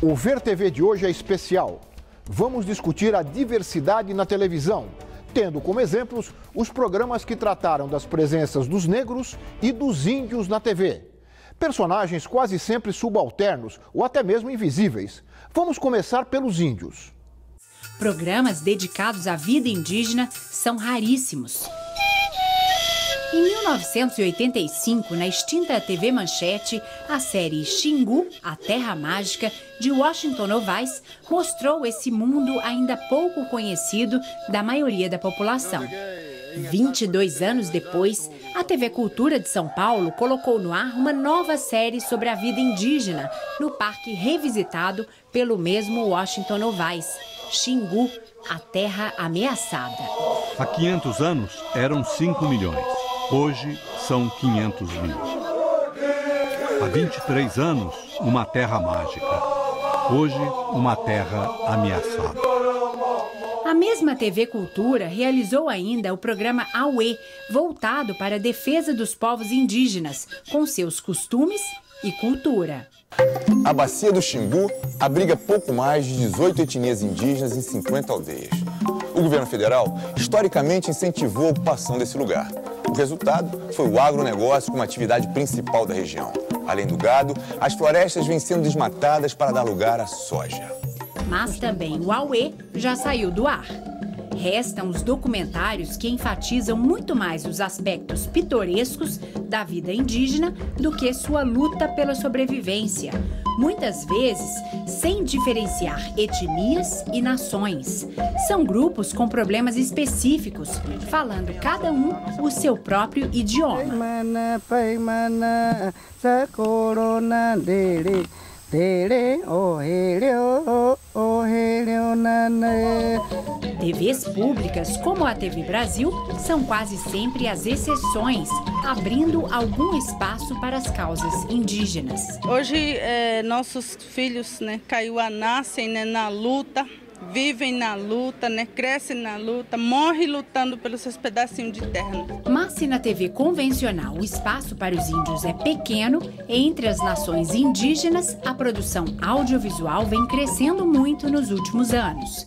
O Ver TV de hoje é especial. Vamos discutir a diversidade na televisão, tendo como exemplos os programas que trataram das presenças dos negros e dos índios na TV. Personagens quase sempre subalternos ou até mesmo invisíveis. Vamos começar pelos índios. Programas dedicados à vida indígena são raríssimos. Em 1985, na extinta TV Manchete, a série Xingu, a Terra Mágica, de Washington Novaes, mostrou esse mundo ainda pouco conhecido da maioria da população. 22 anos depois, a TV Cultura de São Paulo colocou no ar uma nova série sobre a vida indígena no parque revisitado pelo mesmo Washington Novaes, Xingu, a Terra Ameaçada. Há 500 anos eram 5 milhões. Hoje são 500 mil. Há 23 anos, uma terra mágica. Hoje, uma terra ameaçada. A mesma TV Cultura realizou ainda o programa Auê, voltado para a defesa dos povos indígenas, com seus costumes e cultura. A Bacia do Xingu abriga pouco mais de 18 etnias indígenas em 50 aldeias. O governo federal, historicamente, incentivou a ocupação desse lugar. O resultado foi o agronegócio como atividade principal da região. Além do gado, as florestas vêm sendo desmatadas para dar lugar à soja. Mas também o Auê já saiu do ar. Restam os documentários que enfatizam muito mais os aspectos pitorescos da vida indígena do que sua luta pela sobrevivência, muitas vezes sem diferenciar etnias e nações. São grupos com problemas específicos, falando cada um o seu próprio idioma. TVs públicas, como a TV Brasil, são quase sempre as exceções, abrindo algum espaço para as causas indígenas. Hoje, nossos filhos nascem na luta, vivem na luta, crescem na luta, morrem lutando pelos seus pedacinhos de terra. Mas se na TV convencional o espaço para os índios é pequeno, entre as nações indígenas, a produção audiovisual vem crescendo muito nos últimos anos.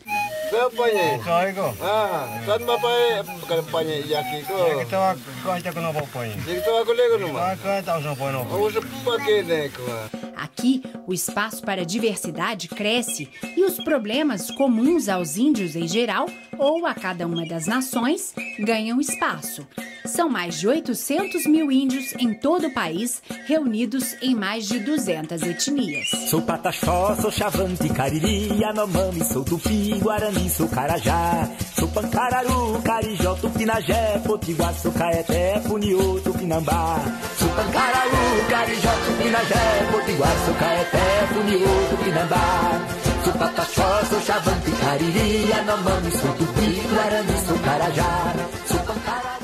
Aqui, o espaço para a diversidade cresce e os problemas comuns aos índios em geral ou a cada uma das nações ganham espaço. São mais de 800 mil índios em todo o país, reunidos em mais de 200 etnias. Sou Pataxó, sou Xavante, Cariri, Yanomami, sou Tupi, Guarani, sou Carajá. Sou Pancararu, Carijó, Tupinagé, Potiguar, sou Caeté, Puniô, Tupinambá. Sou Pancararu, Carijó, Tupinagé, Potiguar, sou Caeté, Puniô, Tupinambá. Sou Pataxó, sou Xavante, Cariri, Yanomami, sou Tupi, Guarani, sou Carajá. Sou Pancararu.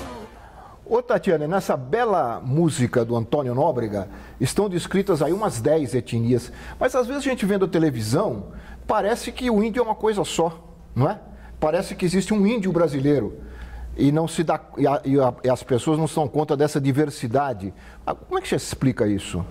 Ô Tatiana, nessa bela música do Antônio Nóbrega, estão descritas aí umas 10 etnias. Mas às vezes a gente vendo a televisão, parece que o índio é uma coisa só, não é? Parece que existe um índio brasileiro e não se dá, e as pessoas não se dão conta dessa diversidade. Como é que você explica isso?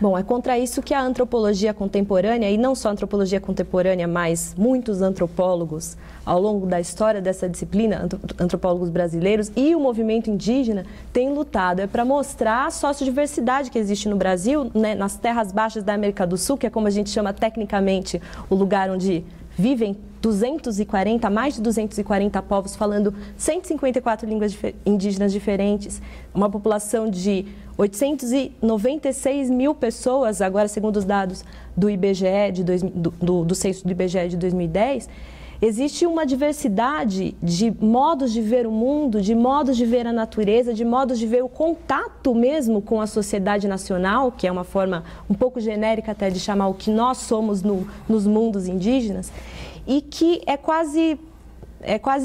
Bom, é contra isso que a antropologia contemporânea, e não só a antropologia contemporânea, mas muitos antropólogos ao longo da história dessa disciplina, antropólogos brasileiros e o movimento indígena, têm lutado. É para mostrar a sociodiversidade que existe no Brasil, nas terras baixas da América do Sul, que é como a gente chama tecnicamente o lugar onde vivem mais de 240 povos falando 154 línguas indígenas diferentes, uma população de 896 mil pessoas, agora segundo os dados do IBGE, do censo do IBGE de 2010, existe uma diversidade de modos de ver o mundo, de modos de ver a natureza, de modos de ver o contato mesmo com a sociedade nacional, que é uma forma um pouco genérica até de chamar o que nós somos nos mundos indígenas, e que é quase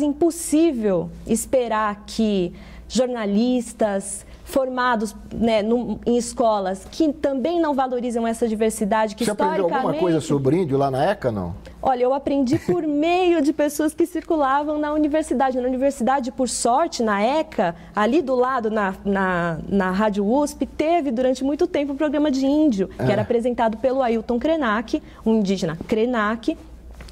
impossível esperar que jornalistas formados em escolas que também não valorizam essa diversidade, que Você aprendeu alguma coisa sobre índio lá na ECA, não? Olha, eu aprendi por meio de pessoas que circulavam na universidade. Na universidade, por sorte, na ECA, ali do lado, na Rádio USP, teve durante muito tempo um programa de índio, que era apresentado pelo Ailton Krenak, um indígena Krenak,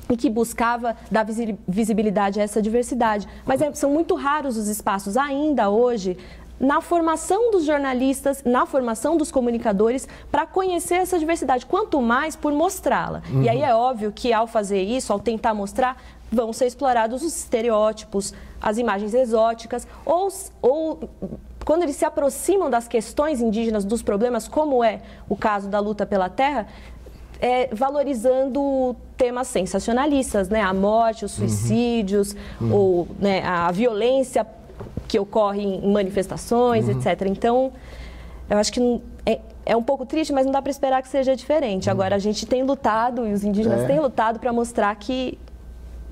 e que buscava dar visibilidade a essa diversidade. Mas são muito raros os espaços ainda hoje na formação dos jornalistas, na formação dos comunicadores, para conhecer essa diversidade, quanto mais por mostrá-la. E aí é óbvio que ao fazer isso, ao tentar mostrar, vão ser explorados os estereótipos, as imagens exóticas, ou quando eles se aproximam das questões indígenas, dos problemas, como é o caso da luta pela terra, valorizando temas sensacionalistas, né? A morte, os suicídios, ou né, a violência que ocorre em manifestações, etc. Então, eu acho que é um pouco triste, mas não dá para esperar que seja diferente. Agora, a gente tem lutado, e os indígenas têm lutado para mostrar que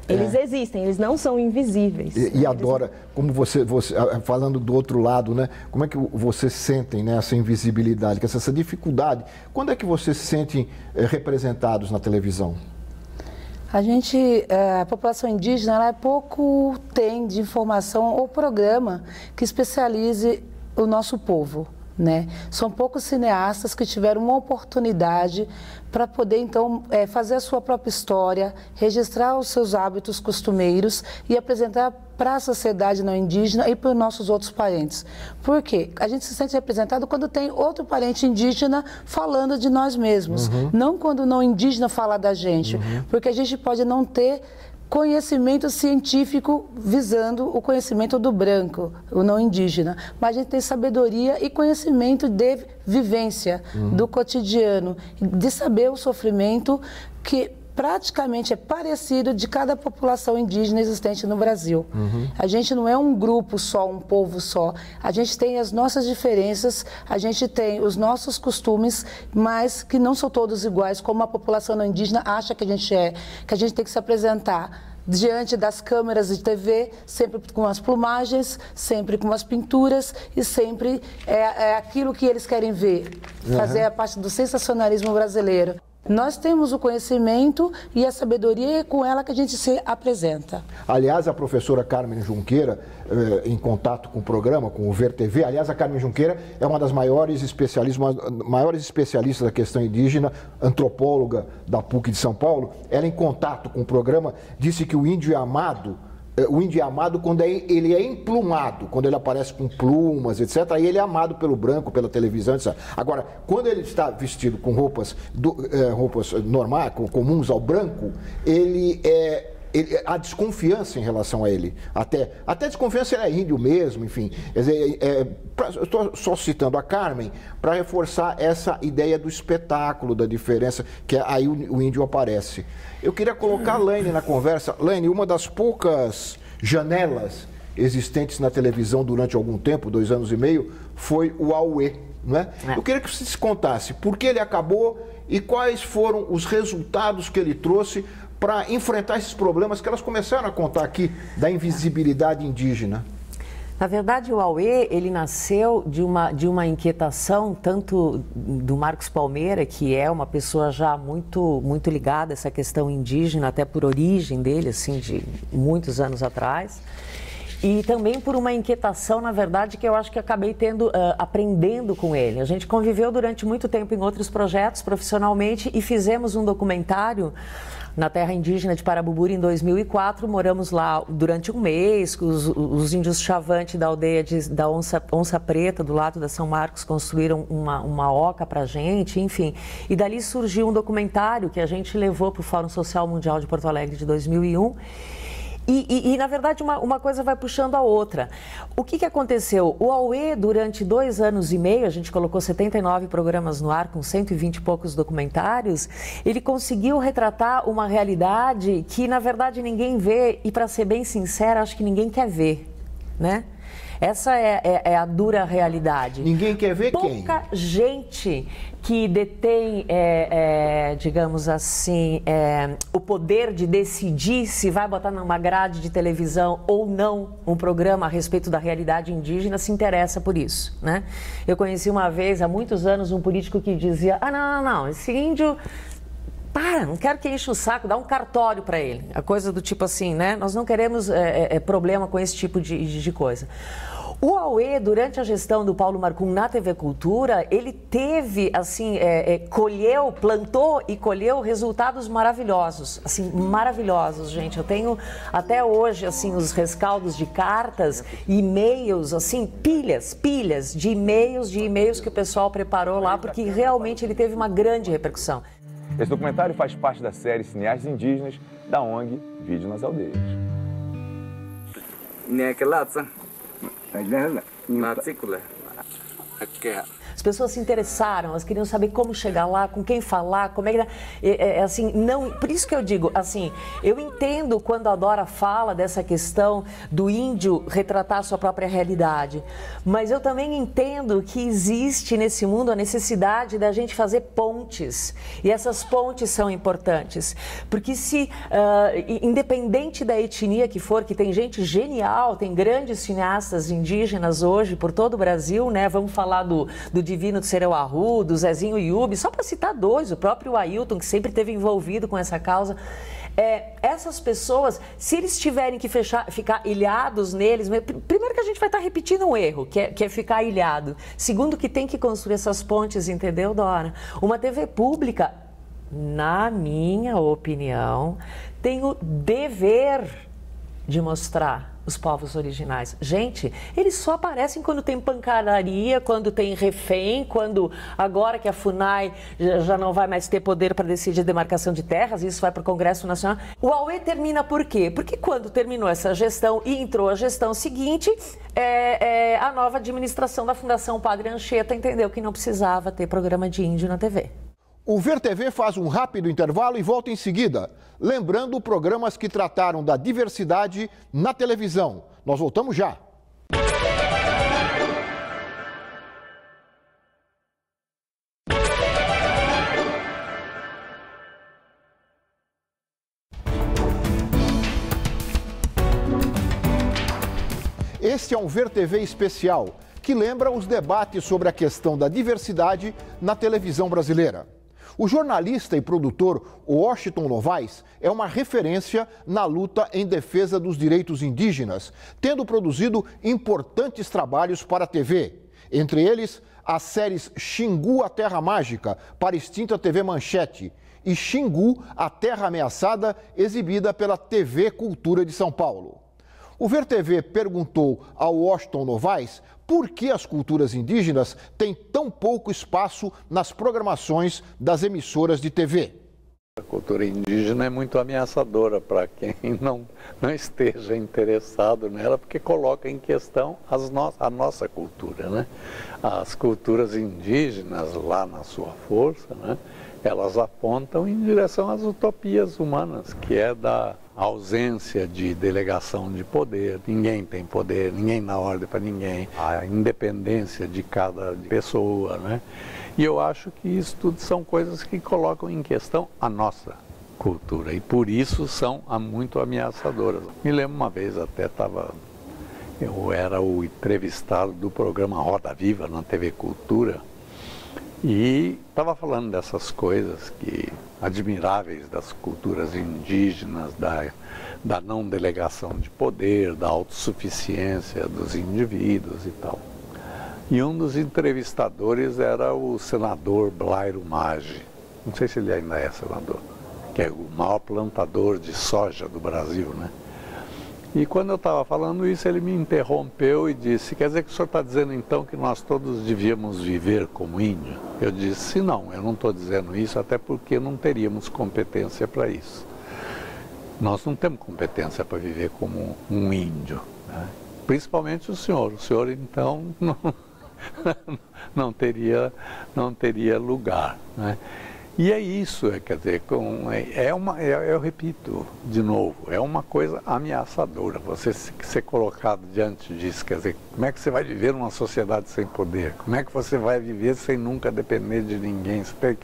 eles existem, eles não são invisíveis. E adora, como você, falando do outro lado, né? Como é que vocês sentem, né, essa invisibilidade, essa dificuldade? Quando é que vocês se sentem representados na televisão? A população indígena, ela pouco tem de informação ou programa que especialize o nosso povo, né? São poucos cineastas que tiveram uma oportunidade para poder, então, fazer a sua própria história, registrar os seus hábitos costumeiros e apresentar para a sociedade não indígena e para os nossos outros parentes. Por quê? A gente se sente representado quando tem outro parente indígena falando de nós mesmos, não quando o não indígena fala da gente, porque a gente pode não ter conhecimento científico visando o conhecimento do branco, o não indígena, mas a gente tem sabedoria e conhecimento de vivência do cotidiano, de saber o sofrimento que praticamente é parecido de cada população indígena existente no Brasil. A gente não é um grupo só, um povo só. A gente tem as nossas diferenças, a gente tem os nossos costumes, mas que não são todos iguais, como a população não indígena acha que a gente é, que a gente tem que se apresentar diante das câmeras de TV, sempre com as plumagens, sempre com as pinturas e sempre é aquilo que eles querem ver, fazer a parte do sensacionalismo brasileiro. Nós temos o conhecimento e a sabedoria, é com ela que a gente se apresenta. Aliás, a professora Carmen Junqueira, em contato com o programa, com o Ver TV, aliás, a Carmen Junqueira é uma das maiores especialistas da questão indígena, antropóloga da PUC de São Paulo. Ela, em contato com o programa, disse que o índio é amado quando ele é emplumado, quando ele aparece com plumas, etc., aí ele é amado pelo branco, pela televisão, etc. Agora, quando ele está vestido com roupas normais, comuns ao branco, há desconfiança em relação a ele. Até desconfiança, ele é índio mesmo, enfim. Eu estou só citando a Carmen para reforçar essa ideia do espetáculo, da diferença, que aí o índio aparece. Eu queria colocar a Laine na conversa. Laine, uma das poucas janelas existentes na televisão durante algum tempo, 2 anos e meio, foi o Auê, não é? Eu queria que você se contasse por que ele acabou e quais foram os resultados que ele trouxe para enfrentar esses problemas que elas começaram a contar aqui da invisibilidade indígena. Na verdade, o Auê, ele nasceu de uma inquietação, tanto do Marcos Palmeira, que é uma pessoa já muito ligada a essa questão indígena, até por origem dele, assim, de muitos anos atrás, e também por uma inquietação, na verdade, que eu acho que acabei aprendendo com ele. A gente conviveu durante muito tempo em outros projetos, profissionalmente, e fizemos um documentário na terra indígena de Parabuburi em 2004, moramos lá durante um mês, os índios Chavante da aldeia da Onça Preta, do lado da São Marcos, construíram uma oca pra gente, enfim. E dali surgiu um documentário que a gente levou para o Fórum Social Mundial de Porto Alegre de 2001, E, na verdade, uma coisa vai puxando a outra. O que aconteceu? O Auê, durante 2 anos e meio, a gente colocou 79 programas no ar, com 120 e poucos documentários, ele conseguiu retratar uma realidade que, na verdade, ninguém vê e, para ser bem sincera, acho que ninguém quer ver, né? Essa é a dura realidade. Ninguém quer ver quem? Pouca gente que detém, digamos assim, o poder de decidir se vai botar numa grade de televisão ou não um programa a respeito da realidade indígena se interessa por isso, né? Eu conheci uma vez, há muitos anos, um político que dizia: não, esse índio para, não quero que enche o saco, dá um cartório para ele. A coisa do tipo assim, né? Nós não queremos problema com esse tipo de coisa. O Aue, durante a gestão do Paulo Marcum na TV Cultura, ele teve, assim, plantou e colheu resultados maravilhosos, assim, maravilhosos, gente. Eu tenho até hoje, assim, os rescaldos de cartas, e-mails, assim, pilhas de e-mails que o pessoal preparou lá, porque realmente ele teve uma grande repercussão. Esse documentário faz parte da série Cineastas Indígenas da ONG Vídeo nas Aldeias. As pessoas se interessaram, elas queriam saber como chegar lá, com quem falar, como é que... assim, não, por isso que eu digo, assim, eu entendo quando a Dora fala dessa questão do índio retratar a sua própria realidade, mas eu também entendo que existe nesse mundo a necessidade da gente fazer pontes, e essas pontes são importantes, porque se, independente da etnia que for, que tem gente genial, tem grandes cineastas indígenas hoje por todo o Brasil, né, vamos falar do Divino do Sereu Arru, do Zezinho Yubi, só para citar dois, o próprio Ailton, que sempre esteve envolvido com essa causa. Essas pessoas, se eles tiverem que ficar ilhados neles, primeiro que a gente vai estar repetindo um erro, que é ficar ilhado. Segundo, que tem que construir essas pontes, entendeu, Dora? Uma TV pública, na minha opinião, tem o dever de mostrar os povos originais. Gente, eles só aparecem quando tem pancadaria, quando tem refém, quando agora que a FUNAI já não vai mais ter poder para decidir a demarcação de terras, isso vai para o Congresso Nacional. O Aue termina por quê? Porque quando terminou essa gestão e entrou a gestão seguinte, a nova administração da Fundação Padre Anchieta entendeu que não precisava ter programa de índio na TV. O Ver TV faz um rápido intervalo e volta em seguida, lembrando programas que trataram da diversidade na televisão. Nós voltamos já. Este é um Ver TV especial, que lembra os debates sobre a questão da diversidade na televisão brasileira. O jornalista e produtor Washington Novaes é uma referência na luta em defesa dos direitos indígenas, tendo produzido importantes trabalhos para a TV. Entre eles, as séries Xingu, a Terra Mágica, para a extinta TV Manchete, e Xingu, a Terra Ameaçada, exibida pela TV Cultura de São Paulo. O Ver TV perguntou ao Washington Novaes por que as culturas indígenas têm tão pouco espaço nas programações das emissoras de TV. A cultura indígena é muito ameaçadora para quem não esteja interessado nela, porque coloca em questão a nossa cultura, né? As culturas indígenas, lá na sua força, né? Elas apontam em direção às utopias humanas, que é da ausência de delegação de poder, ninguém tem poder, ninguém dá ordem para ninguém, a independência de cada pessoa, né? E eu acho que isso tudo são coisas que colocam em questão a nossa cultura e por isso são muito ameaçadoras. Me lembro uma vez até eu era o entrevistado do programa Roda Viva na TV Cultura e estava falando dessas coisas admiráveis das culturas indígenas, da não delegação de poder, da autossuficiência dos indivíduos e tal. E um dos entrevistadores era o senador Blairo Maggi, não sei se ele ainda é senador, que é o maior plantador de soja do Brasil, né? E quando eu estava falando isso, ele me interrompeu e disse, quer dizer que o senhor está dizendo então que nós todos devíamos viver como índio? Eu disse, não, eu não estou dizendo isso, até porque não teríamos competência para isso. Nós não temos competência para viver como um índio, né? Principalmente o senhor então não teria lugar, né? E é isso, quer dizer, eu repito de novo, é uma coisa ameaçadora você ser colocado diante disso, quer dizer, como é que você vai viver numa sociedade sem poder? Como é que você vai viver sem nunca depender de ninguém? Você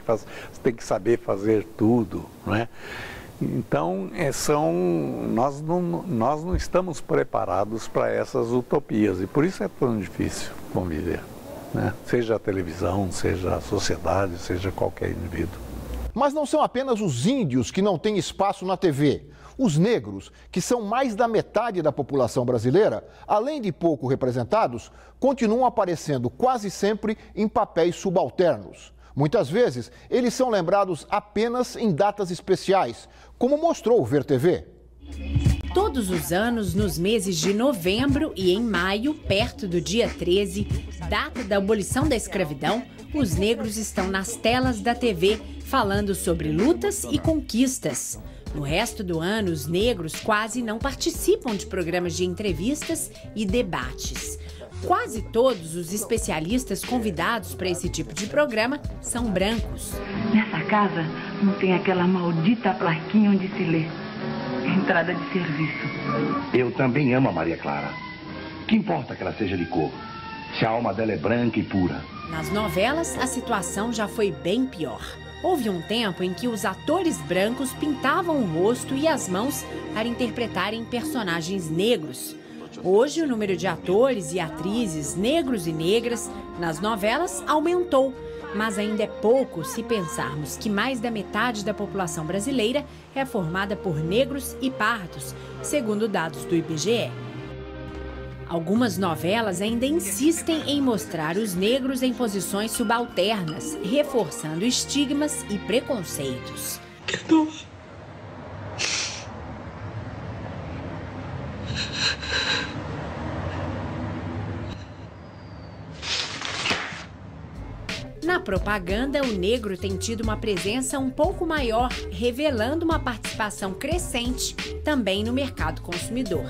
tem que saber fazer tudo, não é? Então, nós não estamos preparados para essas utopias e por isso é tão difícil conviver, né? Seja a televisão, seja a sociedade, seja qualquer indivíduo. Mas não são apenas os índios que não têm espaço na TV. Os negros, que são mais da metade da população brasileira, além de pouco representados, continuam aparecendo quase sempre em papéis subalternos. Muitas vezes, eles são lembrados apenas em datas especiais, como mostrou o Ver TV. Todos os anos, nos meses de novembro e em maio, perto do dia 13, data da abolição da escravidão, os negros estão nas telas da TV falando sobre lutas e conquistas. No resto do ano, os negros quase não participam de programas de entrevistas e debates. Quase todos os especialistas convidados para esse tipo de programa são brancos. Nessa casa não tem aquela maldita plaquinha onde se lê entrada de serviço. Eu também amo a Maria Clara. Que importa que ela seja de cor, se a alma dela é branca e pura. Nas novelas, a situação já foi bem pior. Houve um tempo em que os atores brancos pintavam o rosto e as mãos para interpretarem personagens negros. Hoje, o número de atores e atrizes negros e negras nas novelas aumentou, mas ainda é pouco se pensarmos que mais da metade da população brasileira é formada por negros e pardos, segundo dados do IBGE. Algumas novelas ainda insistem em mostrar os negros em posições subalternas, reforçando estigmas e preconceitos. Na propaganda, o negro tem tido uma presença um pouco maior, revelando uma participação crescente também no mercado consumidor.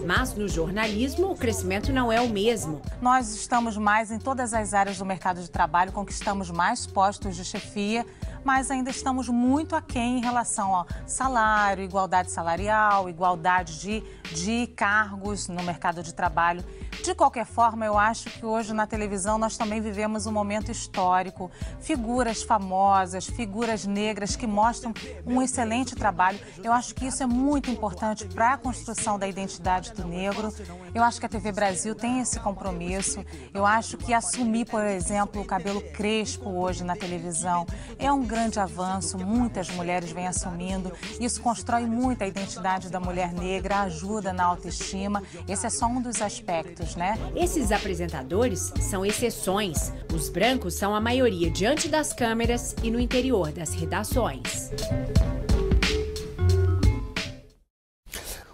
Mas no jornalismo, o crescimento não é o mesmo. Nós estamos mais em todas as áreas do mercado de trabalho, conquistamos mais postos de chefia, mas ainda estamos muito aquém em relação ao salário, igualdade salarial, igualdade de cargos no mercado de trabalho. De qualquer forma, eu acho que hoje na televisão nós também vivemos um momento histórico. Figuras famosas, figuras negras que mostram um excelente trabalho. Eu acho que isso é muito importante para a construção da identidade do negro. Eu acho que a TV Brasil tem esse compromisso. Eu acho que assumir, por exemplo, o cabelo crespo hoje na televisão é um grande avanço. Muitas mulheres vêm assumindo. Isso constrói muito a identidade da mulher negra, ajuda na autoestima. Esse é só um dos aspectos, né? Esses apresentadores são exceções. Os brancos são a maioria diante das câmeras e no interior das redações.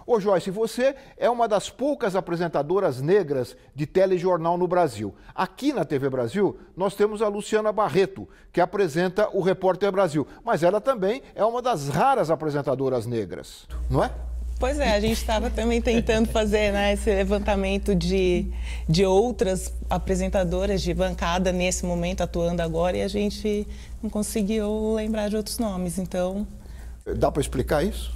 Ô Joyce, você é uma das poucas apresentadoras negras de telejornal no Brasil. Aqui na TV Brasil, nós temos a Luciana Barreto, que apresenta o Repórter Brasil. Mas ela também é uma das raras apresentadoras negras, não é? Pois é, a gente estava também tentando fazer, né, esse levantamento de outras apresentadoras de bancada nesse momento, atuando agora, e a gente não conseguiu lembrar de outros nomes, então... Dá para explicar isso?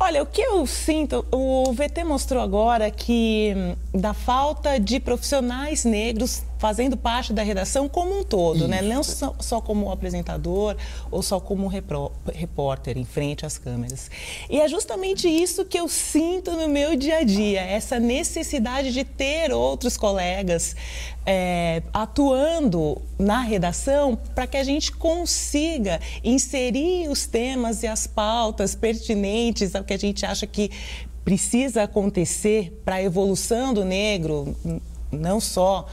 Olha, o que eu sinto, o VT mostrou agora que da falta de profissionais negros fazendo parte da redação como um todo, né? Não só como apresentador ou só como repórter em frente às câmeras. E é justamente isso que eu sinto no meu dia a dia, essa necessidade de ter outros colegas atuando na redação para que a gente consiga inserir os temas e as pautas pertinentes ao que a gente acha que precisa acontecer para a evolução do negro, não só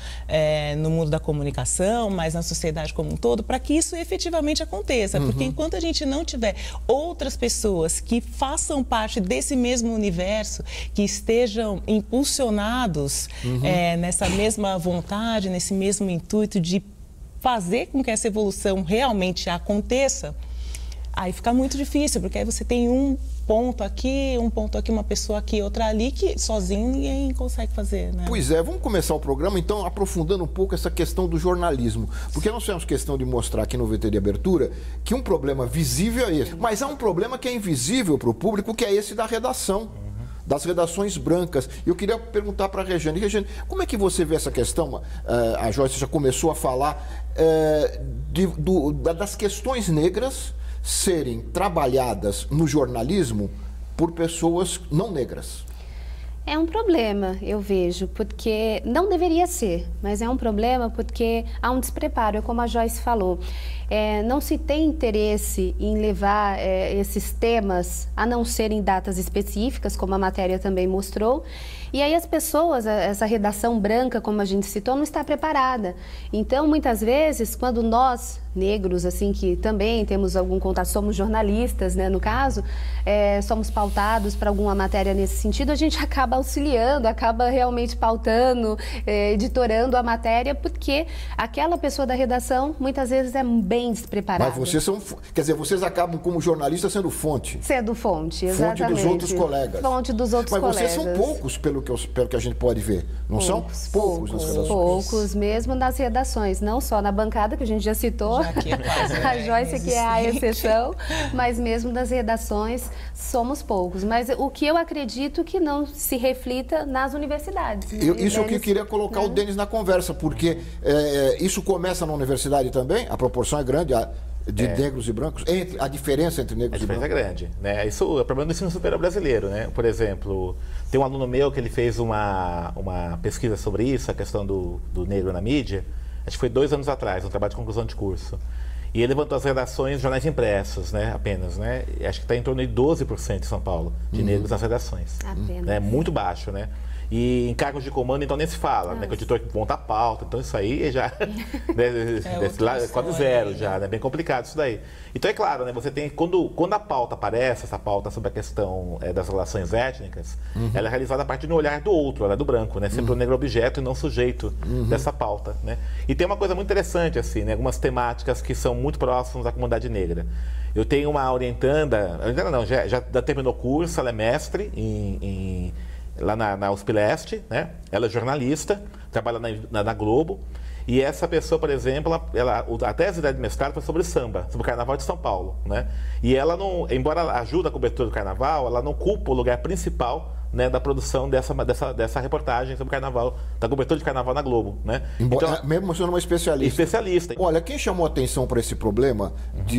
no mundo da comunicação, mas na sociedade como um todo, para que isso efetivamente aconteça. Porque enquanto a gente não tiver outras pessoas que façam parte desse mesmo universo, que estejam impulsionados nessa mesma vontade, nesse mesmo intuito de fazer com que essa evolução realmente aconteça, aí fica muito difícil, porque aí você tem um ponto aqui, uma pessoa aqui, outra ali, que sozinho ninguém consegue fazer, né? Pois é, vamos começar o programa, então, aprofundando um pouco essa questão do jornalismo. Porque nós temos questão de mostrar aqui no VT de abertura que um problema visível é esse. Mas há um problema que é invisível para o público, que é esse da redação. Das redações brancas. Eu queria perguntar para a Regiane. Regiane, como é que você vê essa questão? A Joyce já começou a falar das questões negras serem trabalhadas no jornalismo por pessoas não negras. É um problema, eu vejo, porque não deveria ser, mas é um problema porque há um despreparo, como a Joyce falou. Não se tem interesse em levar esses temas a não ser em datas específicas, como a matéria também mostrou. E aí as pessoas, essa redação branca, como a gente citou, não está preparada. Então, muitas vezes, quando nós, negros, assim, que também temos algum contato, somos jornalistas, né, no caso, somos pautados para alguma matéria nesse sentido, a gente acaba auxiliando, acaba realmente pautando, editorando a matéria, porque aquela pessoa da redação, muitas vezes, é bem despreparada. Mas vocês são, quer dizer, vocês acabam como jornalistas sendo fonte. Sendo fonte, exatamente. Fonte dos outros colegas. Fonte dos outros colegas. Mas vocês são poucos, pelo que a gente pode ver, não são? Poucos nas redações. Poucos mesmo nas redações, não só na bancada, que a gente já citou, a Joyce que é a exceção, mas mesmo das redações somos poucos. Mas o que eu acredito que não se reflita nas universidades. Né? Isso é o que eu queria colocar o Denis na conversa, porque isso começa na universidade também, a proporção é grande, de negros e brancos, a diferença entre negros e brancos. A diferença é grande, né? Isso é o problema do ensino superior brasileiro, né? Por exemplo, tem um aluno meu que ele fez uma pesquisa sobre isso, a questão do negro na mídia, acho que foi 2 anos atrás, um trabalho de conclusão de curso. E ele levantou as redações de jornais impressos, né? Apenas, né? Acho que está em torno de 12% em São Paulo, de negros nas redações. Apenas. É muito baixo, né? E em cargos de comando, então, nem se fala, né? Que o editor monta a pauta, então isso aí já é quase zero já, né? Bem complicado isso daí. Então é claro, né? Você tem, quando a pauta aparece, essa pauta sobre a questão das relações étnicas, ela é realizada a partir do olhar do outro, olhar do branco, né? Sempre o negro objeto e não sujeito dessa pauta, né? E tem uma coisa muito interessante, assim, né? Algumas temáticas que são muito próximas à comunidade negra. Eu tenho uma orientanda não, já terminou o curso, ela é mestre lá na USP Leste, né? Ela é jornalista, trabalha na Globo. E essa pessoa, por exemplo, a tese dela de mestrado foi sobre samba, sobre o Carnaval de São Paulo, né? E ela não, embora ela ajude a cobertura do Carnaval, ela não culpa o lugar principal, né, da produção dessa reportagem sobre o Carnaval, da cobertura de Carnaval na Globo, né? Então, mesmo sendo uma especialista. Especialista. Olha, quem chamou atenção para esse problema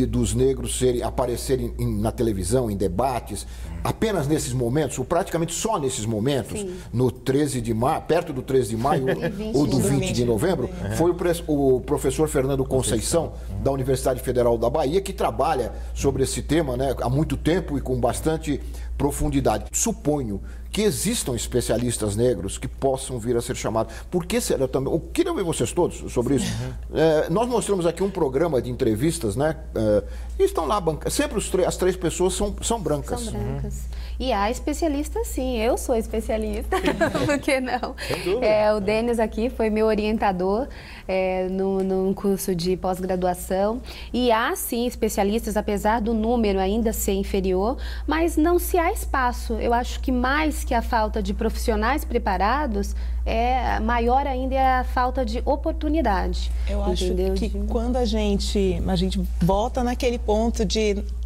dos negros aparecerem na televisão, em debates, apenas nesses momentos, ou praticamente só nesses momentos, no 13 de maio, perto do 13 de maio ou do 20 de novembro, foi o professor Fernando Conceição, da Universidade Federal da Bahia, que trabalha sobre esse tema, né, há muito tempo e com bastante profundidade. Suponho que existam especialistas negros que possam vir a ser chamados. Por que será também? Eu queria ver vocês todos sobre isso. Nós mostramos aqui um programa de entrevistas, né? E estão lá, sempre as 3 pessoas são brancas. São brancas. E há especialistas, sim. Eu sou especialista, por que não? O Denis aqui foi meu orientador num curso de pós-graduação. E há, sim, especialistas, apesar do número ainda ser inferior, mas não se há espaço. Eu acho que mais que a falta de profissionais preparados, maior ainda é a falta de oportunidade. Eu acho que quando a gente volta naquele ponto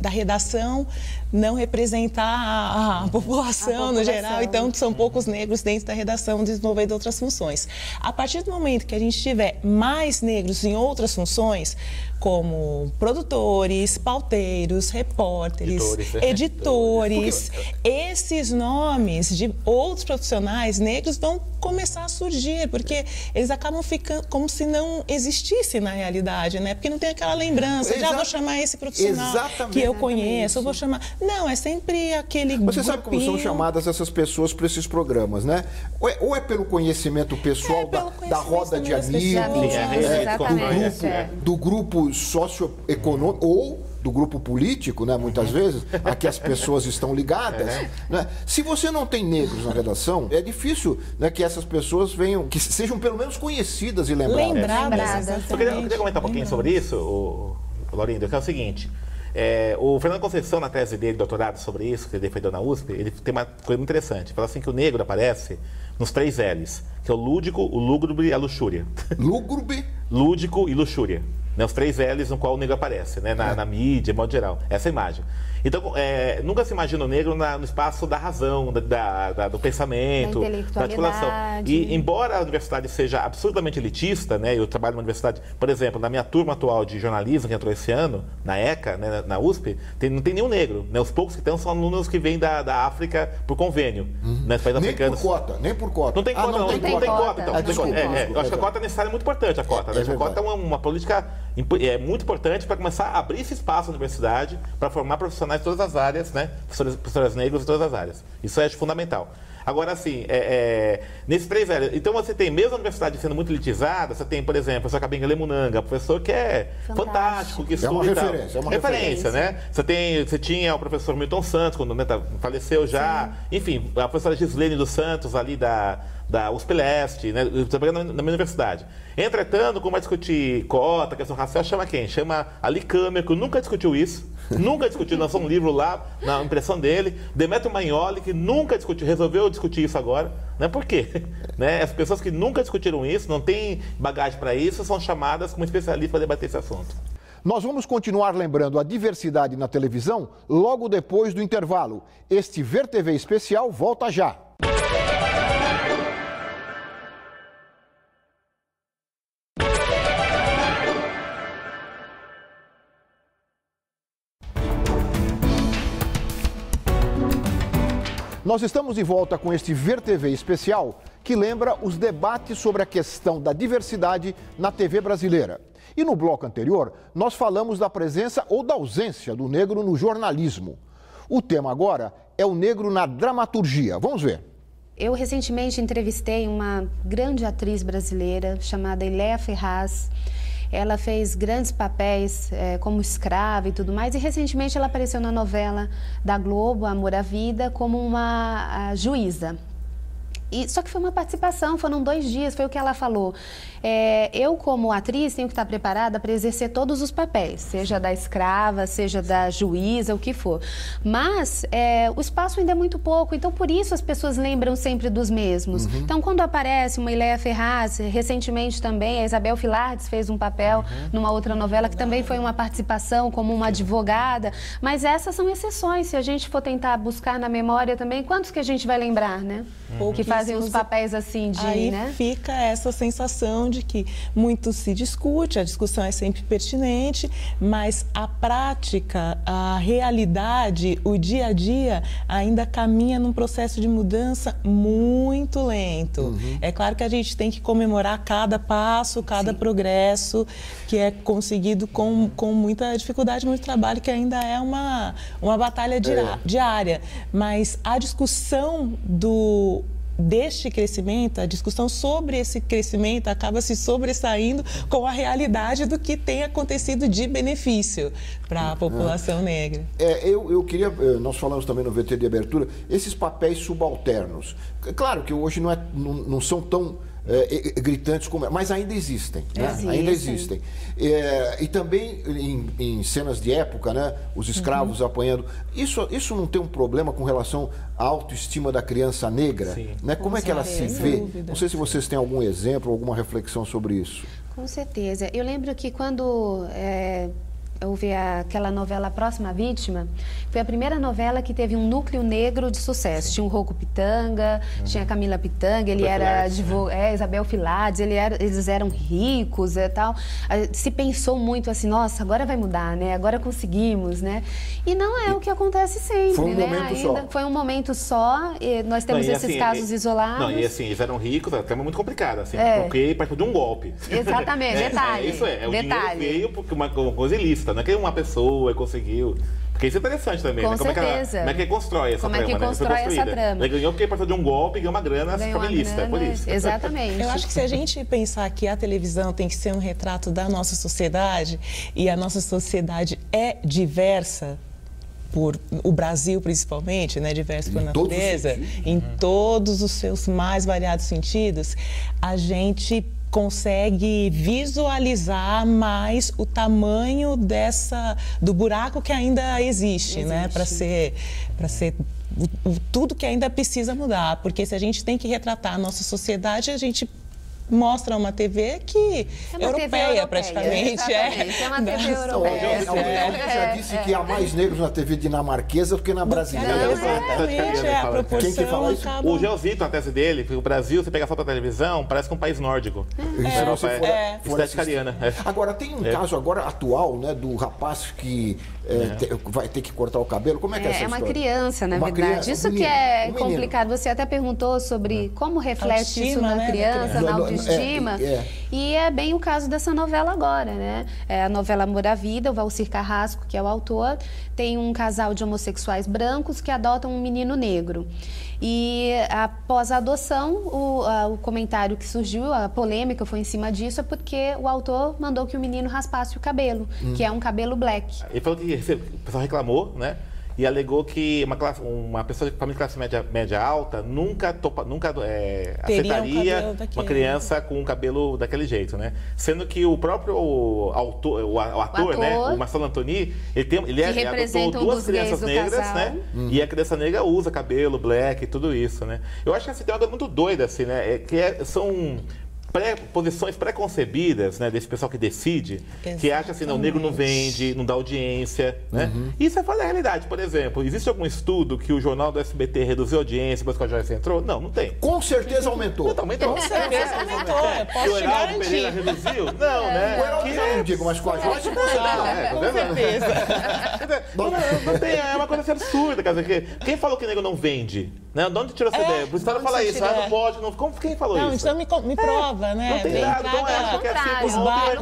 da redação não representar a população no geral, então são poucos negros dentro da redação desenvolvendo outras funções. A partir do momento que a gente tiver mais negros em outras funções, como produtores, pauteiros, repórteres, editores, esses nomes de outros profissionais negros vão começar a surgir, porque eles acabam ficando como se não existisse na realidade, né? Porque não tem aquela lembrança, já vou chamar esse profissional que eu conheço, eu vou chamar... Não, é sempre aquele Você sabe como são chamadas essas pessoas para esses programas, né? Ou é pelo conhecimento pessoal da roda de amigos, do grupo socioeconômico ou do grupo político, né, muitas vezes, a que as pessoas estão ligadas. Né? Se você não tem negros na redação, é difícil, né, que essas pessoas venham, que sejam pelo menos conhecidas e lembradas. Eu queria comentar um pouquinho sobre isso, Laurindo, que é o seguinte. O Fernando Conceição, na tese dele, doutorado sobre isso, que ele defendeu na USP, ele tem uma coisa muito interessante. Fala assim que o negro aparece nos 3 L's, que é o lúdico, o lúgubre e a luxúria. Lúgubre? Lúdico e luxúria. né, os 3 L's no qual o negro aparece, né, na mídia, de modo geral, essa imagem. Então, nunca se imagina o negro no espaço da razão, do pensamento, da articulação. E, embora a universidade seja absolutamente elitista, né, eu trabalho numa universidade, por exemplo, na minha turma atual de jornalismo, que entrou esse ano, na ECA, né, na USP, não tem nenhum negro. Né, os poucos que tem são alunos que vêm da África por convênio. Né, países africanos. Nem por cota. Não tem cota, não tem cota. Então. Desculpa, eu acho que a cota é necessária, é muito importante a cota. Né? A cota é uma política muito importante para começar a abrir esse espaço na universidade para formar profissionais de todas as áreas, né? Professores negros de todas as áreas. Isso é fundamental. Agora, assim, nesses 3 L's, então você tem, mesmo a universidade sendo muito elitizada, você tem, por exemplo, o professor Kabengele Munanga, professor que é fantástico, que estuda e tal. É uma referência, né? Você tinha o professor Milton Santos, quando faleceu já. Sim. Enfim, a professora Gislene dos Santos, ali da USP Leste, né? Na minha universidade. Entretanto, como vai discutir cota, questão racial, chama quem? Chama Ali Câmara, que nunca discutiu isso. Nunca discutiu, lançou um livro lá, na impressão dele. Demetrio Magnoli, que nunca discutiu, resolveu discutir isso agora. Né? Por quê? Né? As pessoas que nunca discutiram isso, não têm bagagem para isso, são chamadas como especialistas para debater esse assunto. Nós vamos continuar lembrando a diversidade na televisão logo depois do intervalo. Este Ver TV especial volta já. Nós estamos de volta com este Ver TV especial que lembra os debates sobre a questão da diversidade na TV brasileira. E no bloco anterior, nós falamos da presença ou da ausência do negro no jornalismo. O tema agora é o negro na dramaturgia. Vamos ver. Eu recentemente entrevistei uma grande atriz brasileira chamada Iléa Ferraz. Ela fez grandes papéis como escrava e tudo mais. E recentemente ela apareceu na novela da Globo, Amor à Vida, como uma juíza. Só que foi uma participação, foram 2 dias, foi o que ela falou. Eu, como atriz, tenho que estar preparada para exercer todos os papéis, seja da escrava, seja da juíza, o que for. Mas o espaço ainda é muito pouco, então por isso as pessoas lembram sempre dos mesmos. Uhum. Então, quando aparece uma Iléa Ferraz, recentemente também, a Isabel Filardes fez um papel numa outra novela, que também foi uma participação como uma advogada, mas essas são exceções. Se a gente for tentar buscar na memória também, quantos que a gente vai lembrar, né? Que fazem os papéis assim de, aí, né? Fica essa sensação de que muito se discute, a discussão é sempre pertinente, mas a prática, a realidade, o dia a dia ainda caminha num processo de mudança muito lento. Uhum. É claro que a gente tem que comemorar cada passo, cada progresso que é conseguido com muita dificuldade, muito trabalho, que ainda é uma batalha diária. Mas a discussão deste crescimento, a discussão sobre esse crescimento acaba se sobressaindo com a realidade do que tem acontecido de benefício para a população negra. Eu queria, nós falamos também no VT de abertura, esses papéis subalternos. Claro que hoje não são tão gritantes como mas ainda existem, né? Ainda existem. E também em cenas de época, né? Os escravos apanhando. Isso não tem um problema com relação à autoestima da criança negra? Né? Como é que ela se vê? Não sei se vocês têm algum exemplo, alguma reflexão sobre isso. Com certeza. Eu lembro que quando houve aquela novela Próxima Vítima, foi a primeira novela que teve um núcleo negro de sucesso. Tinha o Rocco Pitanga, tinha a Camila Pitanga, ele era Isabel Filardes, eles eram ricos e tal. Se pensou muito assim, nossa, agora vai mudar, né? Agora conseguimos, né? E não é o que acontece sempre, foi um né? Momento só. Foi um momento só, e nós temos esses casos isolados. Não, e assim, eles eram ricos, é um tema muito complicado, assim, porque partiu de um golpe. Exatamente, detalhe. Isso o dinheiro veio porque uma coisa ilícita. Não é que uma pessoa conseguiu. Porque isso é interessante também. Com né? certeza. Como é que constrói essa trama? Como é que constrói essa trama? Ele ganhou porque passou de um golpe e ganhou uma grana familista. É por isso. Exatamente. Eu acho que se a gente pensar que a televisão tem que ser um retrato da nossa sociedade, e a nossa sociedade é diversa, por o Brasil principalmente, né, diverso por natureza, em todos os seus mais variados sentidos, a gente consegue visualizar mais o tamanho do buraco que ainda existe, né, para ser tudo que ainda precisa mudar, porque se a gente tem que retratar a nossa sociedade, a gente mostra uma TV que europeia praticamente. Exatamente, é uma TV europeia. Alguém já disse que há mais negros na TV dinamarquesa do que na brasileira. Exatamente, a proporção. Quem que fala isso? O Geozito, a tese dele, que o Brasil, você pega a foto da televisão, parece que um país nórdico. Estética ariana. Agora, tem um caso agora atual, né, do rapaz que vai ter que cortar o cabelo. Como é que é essa história? É uma criança, na verdade. Isso que é complicado. Você até perguntou sobre como reflete isso na criança, na autoestima. E é bem o caso dessa novela agora, né? É a novela Amor à Vida, o Valcir Carrasco, que é o autor, tem um casal de homossexuais brancos que adotam um menino negro. E após a adoção, o comentário que surgiu, a polêmica foi em cima disso, é porque o autor mandou que o menino raspasse o cabelo, que é um cabelo black. Ele falou que o pessoal reclamou, né? E alegou que uma pessoa de família de classe média alta nunca aceitaria uma criança com um cabelo daquele jeito, né? Sendo que o próprio o ator, né? O Marcelo Antoni, ele adotou duas crianças negras, né? E a criança negra usa cabelo black e tudo isso, né? Eu acho que assim, tem uma coisa muito doida, assim, né? São posições pré-concebidas, né, desse pessoal que decide, que acha assim, não, o negro não vende, não dá audiência, né? Isso é fora da realidade. Por exemplo, existe algum estudo que o jornal do SBT reduziu a audiência depois que a Joyce entrou? Não, não tem. Com certeza aumentou. Aumentou. Com certeza aumentou. Posso o Heraldo Pereira reduziu? Não, né? O Heraldo já não digo, mas com a Joyce com certeza. Não tem, é uma coisa absurda, quer dizer, quem falou que negro não vende? Né? De onde tirou essa ideia? Por isso ela fala isso, não pode, não. Quem falou isso? Então me prova, né? Não tem nada, então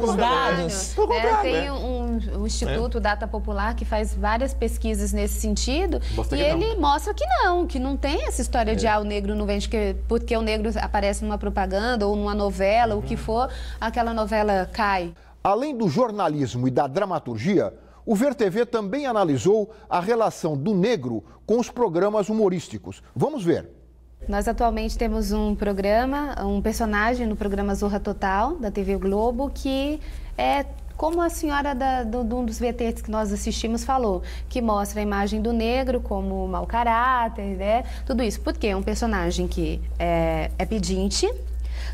os dados. Tem um Instituto Data Popular que faz várias pesquisas nesse sentido e ele mostra que não tem essa história de o negro não vende porque o negro aparece numa propaganda ou numa novela, o que for, aquela novela cai. Além do jornalismo e da dramaturgia, o VerTV também analisou a relação do negro com os programas humorísticos. Vamos ver. Nós atualmente temos um personagem no programa Zorra Total, da TV Globo, que é como a senhora de um dos VTs que nós assistimos falou, que mostra a imagem do negro como mau caráter, né? Tudo isso. Porque é um personagem que é pedinte,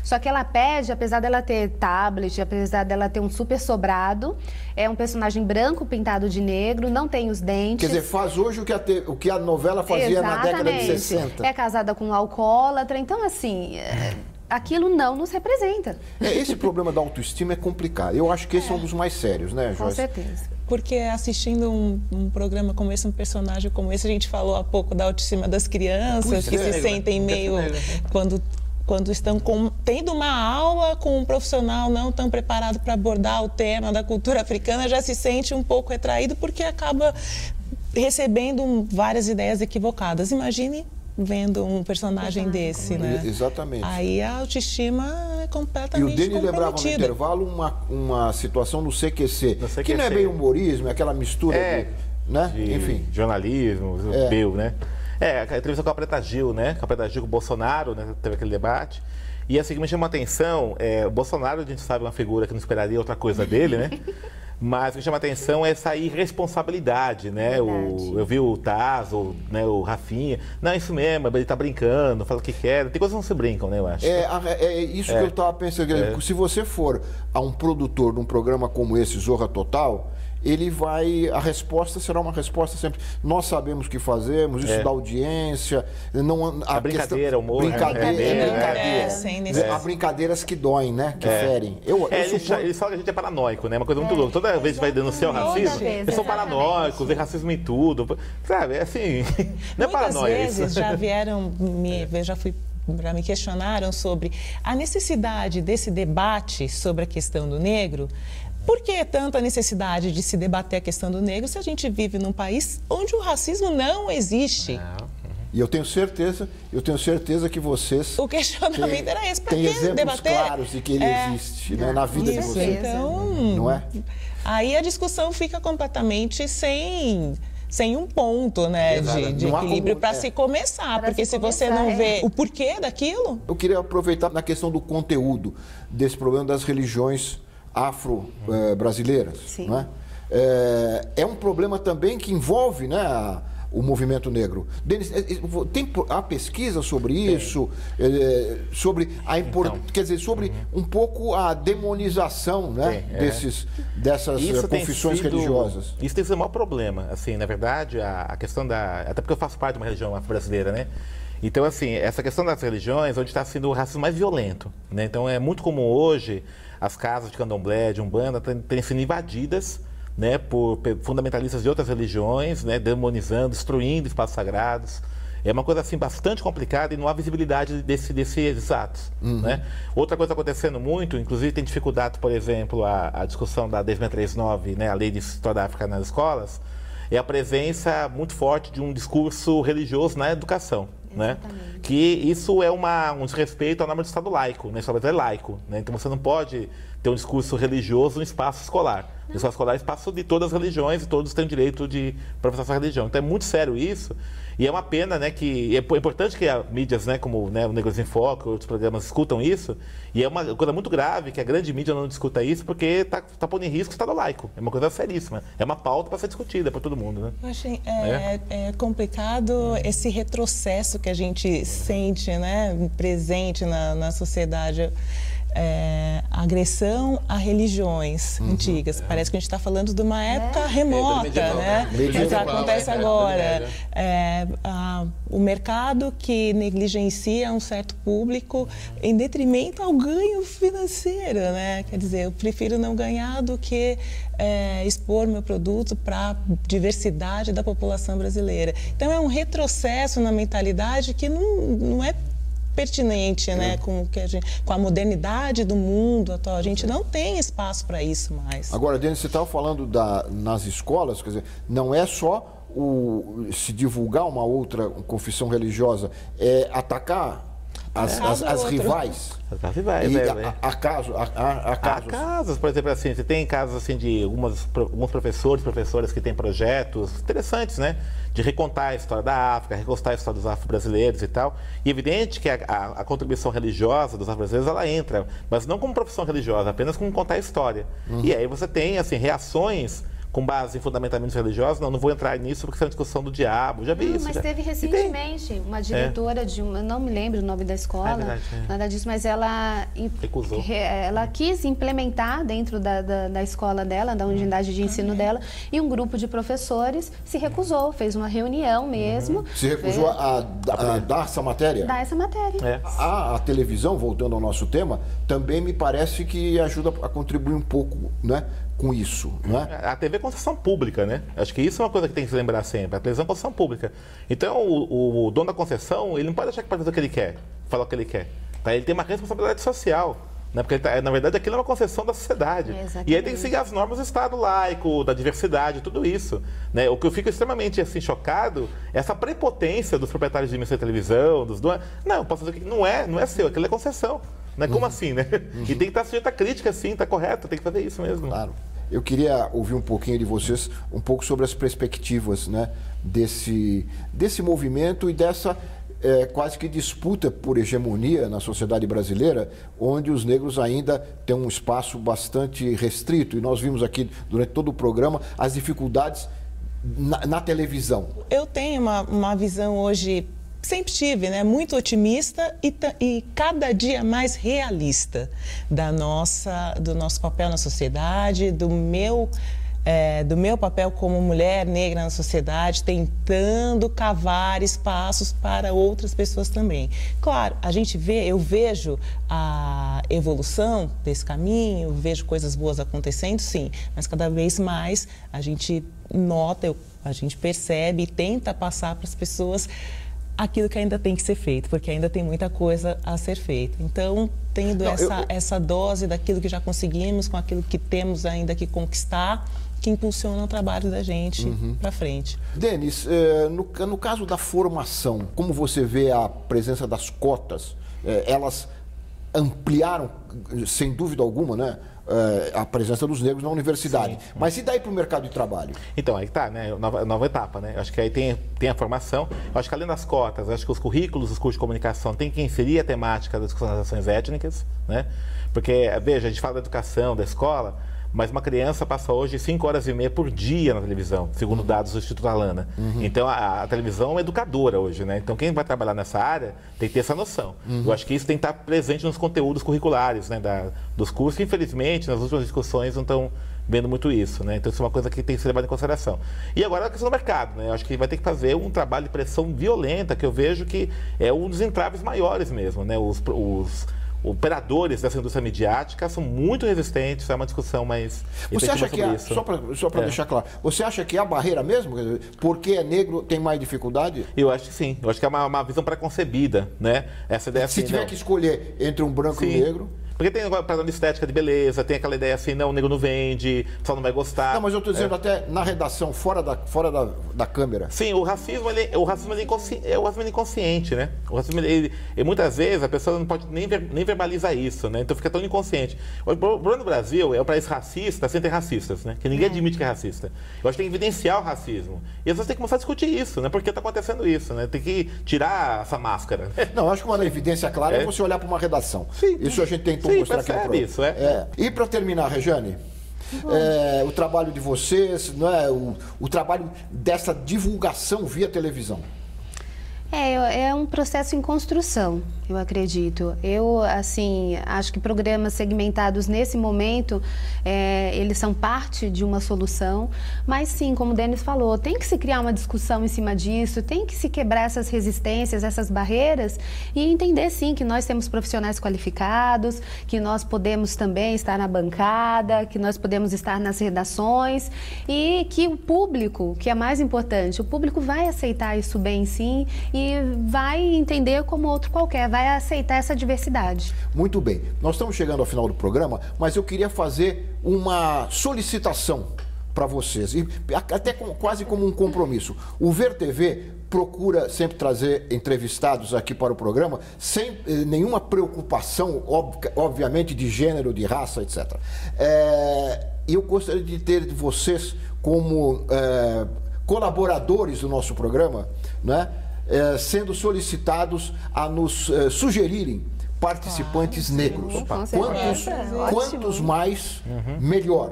só que ela pede, apesar dela ter tablet, apesar dela ter um super sobrado, é um personagem branco pintado de negro, não tem os dentes. Quer dizer, faz hoje o que a novela fazia na década de 60. É casada com um alcoólatra, então assim... aquilo não nos representa. Esse problema da autoestima é complicado. Eu acho que esse é um dos mais sérios, né, Joyce? Com certeza. Porque assistindo um programa como esse, um personagem como esse, a gente falou há pouco da autoestima das crianças, que se sentem meio... Quando estão tendo uma aula com um profissional não tão preparado para abordar o tema da cultura africana, já se sente um pouco retraído porque acaba recebendo várias ideias equivocadas. Imagine vendo um personagem desse, né? Exatamente. Aí a autoestima é completamente comprometida. E o Denis lembrava no intervalo uma situação no CQC, que não é bem humorismo, é aquela mistura enfim. Jornalismo, né? A entrevista com a Preta Gil, né? Com a Preta Gil, com o Bolsonaro, né? Teve aquele debate. E assim, que me chama a atenção, o Bolsonaro, a gente sabe, é uma figura que não esperaria outra coisa dele, né? Mas o que me chama a atenção é essa irresponsabilidade, né? Eu vi o Tazo, né? O Rafinha. Não, isso mesmo, ele tá brincando, fala o que quer. Tem coisas que não se brincam, né, eu acho. É isso que eu tava pensando. Se você for a um produtor de um programa como esse, Zorra Total, a resposta será uma resposta sempre. Nós sabemos o que fazemos, isso dá audiência. A brincadeira, o humor. Há brincadeiras que doem, né? Que ferem. Eles falam que a gente é paranoico, né? Uma coisa muito louca. Toda vez que vai denunciar o racismo, eles são paranoicos, vê racismo em tudo. Sabe, assim, não é paranoia. Muitas vezes já me questionaram sobre a necessidade desse debate sobre a questão do negro. Por que tanta necessidade de se debater a questão do negro se a gente vive num país onde o racismo não existe? E eu tenho certeza que vocês... O questionamento era esse, para que exemplos debater? Claros de que ele existe, né, na vida de vocês. Então, não é? Aí a discussão fica completamente sem um ponto, né, de equilíbrio para se começar, porque se você não vê o porquê daquilo... Eu queria aproveitar na questão do conteúdo desse problema das religiões afro-brasileiras. Não é? É um problema também que envolve, né, o movimento negro. Denis, há pesquisa sobre isso? Sobre a quer dizer, sobre um pouco a demonização, né, dessas confissões religiosas. Isso tem sido o maior problema. Assim, na verdade, a questão até porque eu faço parte de uma religião afro-brasileira, né? Então, assim, essa questão das religiões, onde está sendo o racismo mais violento, né? Então, é muito comum hoje as casas de candomblé, de umbanda, terem sido invadidas, né, por fundamentalistas de outras religiões, né, demonizando, destruindo espaços sagrados. É uma coisa assim bastante complicada e não há visibilidade desses atos. Né? Outra coisa acontecendo muito, inclusive tem dificuldade, por exemplo, a discussão da 10.639, né, a Lei de História da África nas escolas, é a presença muito forte de um discurso religioso na educação. Né? Que isso é um desrespeito à norma do Estado laico, né? O Estado é laico, né? Então você não pode ter um discurso religioso no espaço escolar. O espaço escolar é espaço de todas as religiões e todos têm direito de professar sua religião. Então é muito sério isso e é uma pena, né, que é importante que as mídias, né, como, né, o Negros em Foco, outros programas escutam isso, e é uma coisa muito grave que a grande mídia não discuta isso porque está pondo em risco o Estado laico. É uma coisa seríssima. É uma pauta para ser discutida por todo mundo. Né? Eu achei complicado esse retrocesso que a gente sente, né, presente na sociedade. Agressão a religiões antigas. Parece que a gente está falando de uma época remota, né? Mas acontece agora. O mercado que negligencia um certo público em detrimento ao ganho financeiro, né? Quer dizer, eu prefiro não ganhar do que expor meu produto para a diversidade da população brasileira. Então é um retrocesso na mentalidade que não é pertinente, né, com a modernidade do mundo atual. A gente não tem espaço para isso mais. Agora, Denis, você estava falando nas escolas, quer dizer, não é só se divulgar uma outra confissão religiosa, é atacar as rivais. As rivais, há casos, por exemplo, assim, você tem casos assim de alguns professoras que têm projetos interessantes, né? De recontar a história da África, recontar a história dos afro-brasileiros e tal. E é evidente que a contribuição religiosa dos afro-brasileiros, ela entra, mas não como profissão religiosa, apenas como contar a história. E aí você tem, assim, reações com base em fundamentamentos religiosos. Não vou entrar nisso porque isso é uma discussão do diabo, já vi isso. Mas teve recentemente uma diretora de uma, não me lembro o nome da escola, nada disso, mas ela recusou. Ela quis implementar dentro da escola dela, da unidade de ensino dela, e um grupo de professores se recusou, fez uma reunião mesmo. Se recusou a dar essa matéria? Dar essa matéria. A televisão, voltando ao nosso tema, também me parece que ajuda a contribuir um pouco, né, com isso, né? A TV é concessão pública, né? Acho que isso é uma coisa que tem que se lembrar sempre. A televisão é concessão pública. Então, o dono da concessão, ele não pode achar que pode fazer o que ele quer, falar o que ele quer. Tá? Ele tem uma responsabilidade social. Né? Porque, na verdade, aquilo é uma concessão da sociedade. E aí tem que seguir as normas do Estado laico, da diversidade, tudo isso. Né? O que eu fico extremamente assim, chocado é essa prepotência dos proprietários de emissão de televisão, dos donos. Não, eu posso fazer o que não é seu, aquilo é concessão. Né? Como assim, né? E tem que estar sujeito a crítica, sim, está correto, tem que fazer isso mesmo. Claro. Eu queria ouvir um pouquinho de vocês, um pouco sobre as perspectivas, né, desse movimento e dessa quase que disputa por hegemonia na sociedade brasileira, onde os negros ainda têm um espaço bastante restrito. E nós vimos aqui, durante todo o programa, as dificuldades na televisão. Eu tenho uma visão hoje, sempre tive, né, muito otimista e cada dia mais realista do nosso papel na sociedade, do meu papel como mulher negra na sociedade, tentando cavar espaços para outras pessoas também. Claro, eu vejo a evolução desse caminho, vejo coisas boas acontecendo, sim, mas cada vez mais a gente nota, a gente percebe e tenta passar para as pessoas aquilo que ainda tem que ser feito, porque ainda tem muita coisa a ser feita. Então, tendo essa dose daquilo que já conseguimos, com aquilo que temos ainda que conquistar, que impulsiona o trabalho da gente para frente. Denis, no caso da formação, como você vê a presença das cotas? Elas ampliaram, sem dúvida alguma, né, a presença dos negros na universidade. Sim. Mas e daí para o mercado de trabalho? Então, aí tá, né? Nova etapa, né? Acho que aí tem a formação. Acho que além das cotas, acho que os currículos, os cursos de comunicação tem que inserir a temática das discussões étnicas, né? Porque, veja, a gente fala da educação, da escola, mas uma criança passa hoje 5 horas e meia por dia na televisão, segundo dados do Instituto Alana. Então, a televisão é uma educadora hoje, né? Então, quem vai trabalhar nessa área tem que ter essa noção. Eu acho que isso tem que estar presente nos conteúdos curriculares, né, dos cursos. Infelizmente, nas últimas discussões não estão vendo muito isso, né? Então, isso é uma coisa que tem que ser levada em consideração. E agora a questão do mercado, né? Eu acho que vai ter que fazer um trabalho de pressão violenta, que eu vejo que é um dos entraves maiores mesmo, né? Os operadores dessa indústria midiática são muito resistentes, é uma discussão mais... Você acha que só para deixar claro, você acha que é a barreira mesmo? Porque é negro tem mais dificuldade? Eu acho que sim, eu acho que é uma visão preconcebida, né? Essa ideia Se tiver que escolher entre um branco e um negro... Porque tem agora para estética de beleza, tem aquela ideia assim, não, o negro não vende, o pessoal não vai gostar. Não, mas eu estou dizendo até na redação, fora da câmera. Sim, o racismo é inconsciente, né? O racismo, muitas vezes a pessoa não pode nem verbalizar isso, né? Então fica tão inconsciente. O problema do Brasil é o país racista sem ter racistas, né? Que ninguém admite que é racista. Eu acho que tem que evidenciar o racismo. E as pessoas têm que começar a discutir isso, né? Por que está acontecendo isso, né? Tem que tirar essa máscara. Não, eu acho que uma evidência clara é você olhar para uma redação. Sim. Isso a gente tem mostrar aqui no programa. Isso, E para terminar, Rejane, o trabalho de vocês, não é, o trabalho dessa divulgação via televisão. É um processo em construção, eu acredito. Eu, assim, acho que programas segmentados nesse momento, eles são parte de uma solução, mas sim, como o Denis falou, tem que se criar uma discussão em cima disso, tem que se quebrar essas resistências, essas barreiras e entender, sim, que nós temos profissionais qualificados, que nós podemos também estar na bancada, que nós podemos estar nas redações e que o público, que é mais importante, o público vai aceitar isso bem, sim, e vai entender como outro qualquer, vai aceitar essa diversidade. Muito bem. Nós estamos chegando ao final do programa, mas eu queria fazer uma solicitação para vocês, e até quase como um compromisso. O Ver TV procura sempre trazer entrevistados aqui para o programa sem nenhuma preocupação, obviamente, de gênero, de raça, etc. E eu gostaria de ter vocês como colaboradores do nosso programa, né? Sendo solicitados a nos sugerirem participantes negros. Quantos mais, melhor,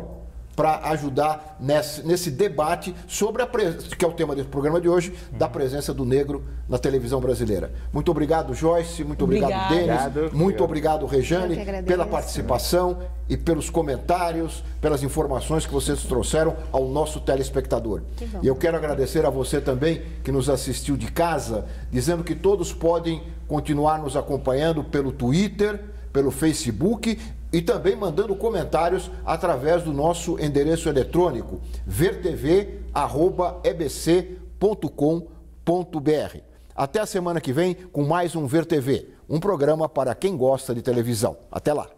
para ajudar nesse debate sobre que é o tema desse programa de hoje, da presença do negro na televisão brasileira. Muito obrigado, Joyce, muito obrigado, Denis, muito obrigado, Rejane, pela participação e pelos comentários, pelas informações que vocês trouxeram ao nosso telespectador. E eu quero agradecer a você também que nos assistiu de casa, dizendo que todos podem continuar nos acompanhando pelo Twitter, pelo Facebook e também mandando comentários através do nosso endereço eletrônico vertv@ebc.com.br. Até a semana que vem com mais um Ver TV, um programa para quem gosta de televisão. Até lá!